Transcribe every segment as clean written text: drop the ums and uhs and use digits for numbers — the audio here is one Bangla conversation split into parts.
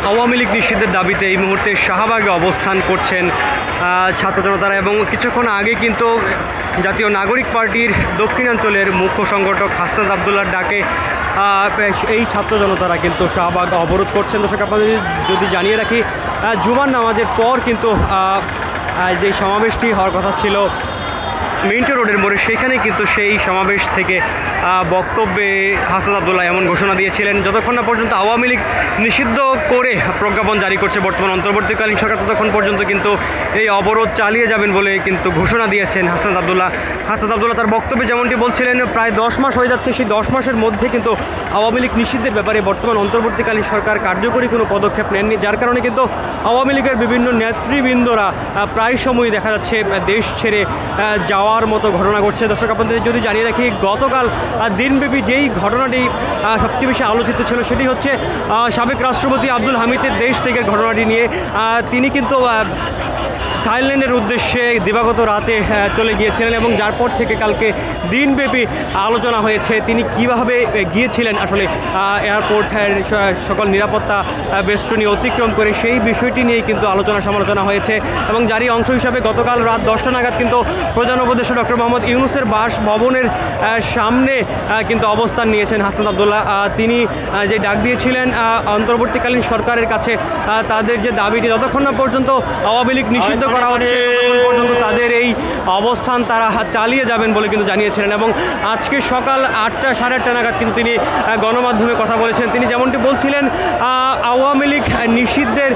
আওয়ামী লীগ নিষিদ্ধের দাবিতে এই মুহূর্তে শাহবাগে অবস্থান করছেন ছাত্র জনতারা এবং কিছুক্ষণ আগে কিন্তু জাতীয় নাগরিক পার্টির দক্ষিণাঞ্চলের মুখ্য সংগঠক হাসনাত আবদুল্লাহর ডাকে এই ছাত্র জনতারা কিন্তু শাহবাগ অবরোধ করছেন। দর্শক আপনাদের যদি জানিয়ে রাখি, জুমার নামাজের পর কিন্তু যে সমাবেশটি হওয়ার কথা ছিল মিন্টো রোডের মোড়ে, সেখানে কিন্তু সেই সমাবেশ থেকে বক্তব্যে হাসনাত আবদুল্লাহ এমন ঘোষণা দিয়েছিলেন, যতক্ষণ না পর্যন্ত আওয়ামী লীগ নিষিদ্ধ করে প্রজ্ঞাপন জারি করছে বর্তমান অন্তর্বর্তীকালীন সরকার, ততক্ষণ পর্যন্ত কিন্তু এই অবরোধ চালিয়ে যাবেন বলে কিন্তু ঘোষণা দিয়েছেন হাসনাত আবদুল্লাহ। হাসনাত আবদুল্লাহ তার বক্তব্যে যেমনটি বলছিলেন, প্রায় 10 মাস হয়ে যাচ্ছে, সেই 10 মাসের মধ্যে কিন্তু আওয়ামী লীগ নিষিদ্ধের ব্যাপারে বর্তমান অন্তর্বর্তীকালীন সরকার কার্যকরী কোনো পদক্ষেপ নেননি, যার কারণে কিন্তু আওয়ামী লীগের বিভিন্ন নেতৃবৃন্দরা প্রায় সময়ই দেখা যাচ্ছে দেশ ছেড়ে যাওয়ার মতো ঘটনা ঘটছে। দর্শক আপনাদের যদি জানিয়ে রাখি, গতকাল দিনব্যাপী যেই ঘটনাটি সবচেয়ে বেশি আলোচিত ছিল সেটি হচ্ছে সাবেক রাষ্ট্রপতি আব্দুল হামিদের দেশ থেকে ঘটনাটি নিয়ে তিনি কিন্তু থাইল্যান্ডের উদ্দেশ্যে দিবাগত রাতে চলে গিয়েছিলেন এবং যার পর থেকে কালকে দিনব্যাপী আলোচনা হয়েছে তিনি কিভাবে গিয়েছিলেন আসলে এয়ারপোর্টের সকল নিরাপত্তা বেষ্টনী অতিক্রম করে, সেই বিষয়টি নিয়েই কিন্তু আলোচনা সমালোচনা হয়েছে এবং যারই অংশ হিসাবে গতকাল রাত 10টা নাগাদ কিন্তু প্রধান উপদেষ্টা ডক্টর মোহাম্মদ ইউনূসের বাসভবনের সামনে কিন্তু অবস্থান নিয়েছেন হাসনাত আবদুল্লাহ। তিনি যে ডাক দিয়েছিলেন অন্তর্বর্তীকালীন সরকারের কাছে তাদের যে দাবিটি, যতক্ষণ না পর্যন্ত আওয়ামী লীগ নিষিদ্ধ করা হচ্ছে ততক্ষণ পর্যন্ত তাদের এই অবস্থান তারা চালিয়ে যাবেন বলে কিন্তু জানিয়েছিলেন এবং আজকে সকাল 8টা সাড়ে 8টা নাগাদ কিন্তু তিনি গণমাধ্যমে কথা বলেছেন। তিনি যেমনটি বলছিলেন, আওয়ামী লীগ নিষিদ্ধের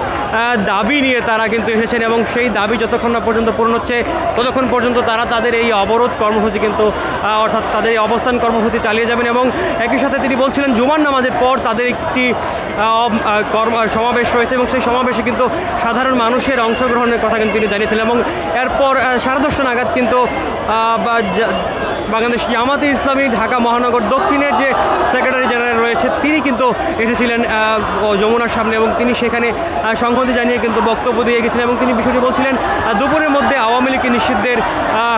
দাবি নিয়ে তারা কিন্তু এসেছেন এবং সেই দাবি যতক্ষণ না পর্যন্ত পূরণ হচ্ছে ততক্ষণ পর্যন্ত তারা তাদের এই অবরোধ কর্মসূচি কিন্তু অর্থাৎ তাদের এই অবস্থান কর্মসূচি চালিয়ে যাবেন এবং একই সাথে তিনি বলছিলেন জুমার নামাজের পর তাদের একটি সমাবেশ রয়েছে এবং সেই সমাবেশে কিন্তু সাধারণ মানুষের অংশগ্রহণের কথা কিন্তু তিনি জানিয়েছিলেন এবং এরপর 10:30 নাগাদ কিন্তু বাংলাদেশ জামাতে ইসলামী ঢাকা মহানগর দক্ষিণের যে সেক্রেটারি জেনারেল রয়েছে তিনি কিন্তু এসেছিলেন যমুনার সামনে এবং তিনি সেখানে সংহতি জানিয়ে কিন্তু বক্তব্য দিয়ে গেছিলেন এবং তিনি বিষয়টি বলছিলেন দুপুরের মধ্যে আওয়ামী লীগকে নিষিদ্ধের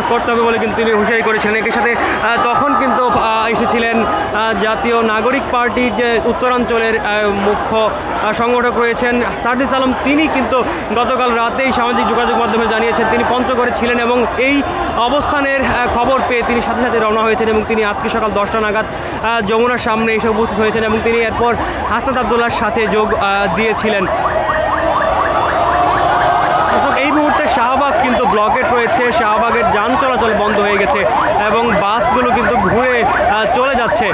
করতে হবে বলে কিন্তু তিনি হুঁশিয়ারি করেছিলেন। একই সাথে তখন কিন্তু এসেছিলেন জাতীয় নাগরিক পার্টির যে উত্তরাঞ্চলের মুখ্য সংগঠক রয়েছেন সার্জিস আলম, তিনি কিন্তু গতকাল রাতেই সামাজিক যোগাযোগ মাধ্যমে জানিয়েছেন তিনি পঞ্চগড়ে ছিলেন এবং এই অবস্থানের খবর পেয়ে তিনি সাথে সাথে রওনা হয়েছেন এবং তিনি আজকে সকাল 10টা নাগাদ যমুনার সামনে এসে উপস্থিত হয়েছেন এবং তিনি এরপর হাসনাত আবদুল্লাহর সাথে যোগ দিয়েছিলেন। এই মুহূর্তে শাহবাগ কিন্তু ব্লকেট রয়েছে, শাহবাগের যান চলাচল বন্ধ হয়ে গেছে এবং বাসগুলো কিন্তু ঘুরে চলে যাচ্ছে।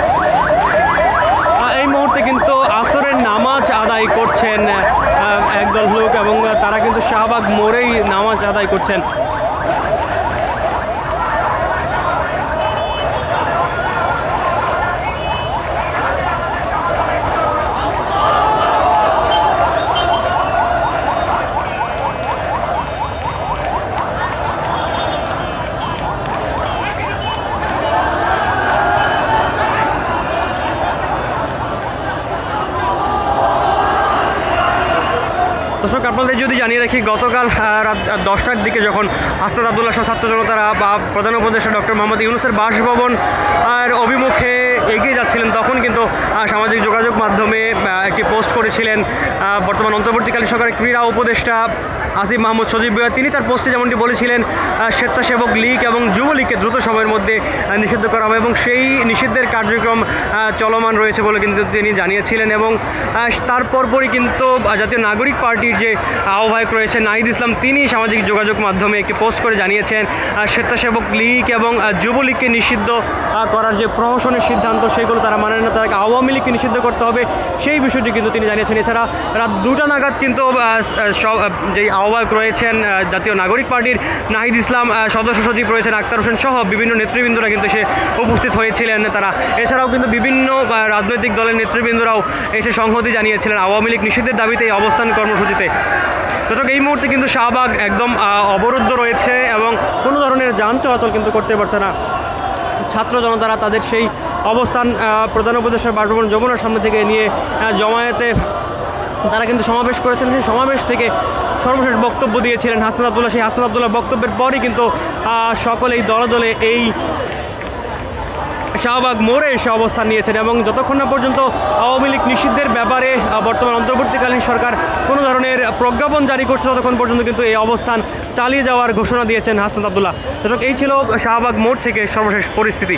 এই মুহূর্তে কিন্তু আসরের নামাজ আদায় করছেন একদল লোক এবং তারা কিন্তু শাহবাগ মোড়েই নামাজ আদায় করছেন। দর্শক আপনাদের যদি জানিয়ে রাখি, গতকাল রাত 10টার দিকে যখন হাসনাত আবদুল্লাহ সহ ছাত্র জনতারা বা প্রধান উপদেষ্টা ডক্টর মোহাম্মদ ইউনূসের বাসভবন আর অভিমুখে এগিয়ে যাচ্ছিলেন তখন কিন্তু সামাজিক যোগাযোগ মাধ্যমে একটি পোস্ট করেছিলেন বর্তমান অন্তর্বর্তীকালীন সরকারের ক্রীড়া উপদেষ্টা আসিফ মাহমুদ সজীব ভুঁইয়া। তিনি তার পোস্টে যেমনটি বলেছিলেন স্বেচ্ছাসেবক লীগ এবং যুবলীগকে দ্রুত সময়ের মধ্যে নিষিদ্ধ করা হবে এবং সেই নিষিদ্ধের কার্যক্রম চলমান রয়েছে বলে কিন্তু তিনি জানিয়েছিলেন এবং তার পরপরই কিন্তু জাতীয় নাগরিক পার্টির যে আহ্বায়ক রয়েছে নাহিদ ইসলাম, তিনি সামাজিক যোগাযোগ মাধ্যমে একটি পোস্ট করে জানিয়েছেন স্বেচ্ছাসেবক লীগ এবং যুবলীগকে নিষিদ্ধ করার যে প্রহসনের সিদ্ধান্ত সেগুলো তারা মানেন না, তারা আওয়ামী লীগকে নিষিদ্ধ করতে হবে সেই বিষয়টি কিন্তু তিনি জানিয়েছেন। এছাড়া রাত 2টা নাগাদ কিন্তু যেই আহ্বায়ক রয়েছেন জাতীয় নাগরিক পার্টির নাহিদ ইসলাম, সদস্য সচিব রয়েছেন আক্তার হোসেন সহ বিভিন্ন নেতৃবৃন্দরা কিন্তু সে উপস্থিত হয়েছিলেন তারা। এছাড়াও কিন্তু বিভিন্ন রাজনৈতিক দলের নেতৃবৃন্দরাও এসে সংহতি জানিয়েছিলেন আওয়ামী লীগ নিষিদ্ধের দাবিতে এই অবস্থান কর্মসূচিতে। দর্শক এই মুহূর্তে কিন্তু শাহবাগ একদম অবরুদ্ধ রয়েছে এবং কোনো ধরনের যান চলাচল কিন্তু করতে পারছে না। ছাত্র জনতারা তাদের সেই অবস্থান প্রধান উপদেষ্টার বাসভবন যমুনার সামনে থেকে নিয়ে জমায়েতে তারা কিন্তু সমাবেশ করেছেন। সেই সমাবেশ থেকে সর্বশেষ বক্তব্য দিয়েছিলেন হাসনাত আবদুল্লাহ। সেই হাসনাত আবদুল্লাহ বক্তব্যের পরই কিন্তু সকলেই দলে দলে এই শাহবাগ মোড়ে এসে অবস্থান নিয়েছেন এবং যতক্ষণ না পর্যন্ত আওয়ামী লীগ নিষিদ্ধের ব্যাপারে বর্তমান অন্তর্বর্তীকালীন অন্তর্বর্তীকালীন সরকার কোনো ধরনের প্রজ্ঞাপন জারি করছে ততক্ষণ পর্যন্ত কিন্তু এই অবস্থান চালিয়ে যাওয়ার ঘোষণা দিয়েছেন হাসনাত আব্দুল্লাহ। দর্শক, এই ছিল শাহবাগ মোড় থেকে সর্বশেষ পরিস্থিতি।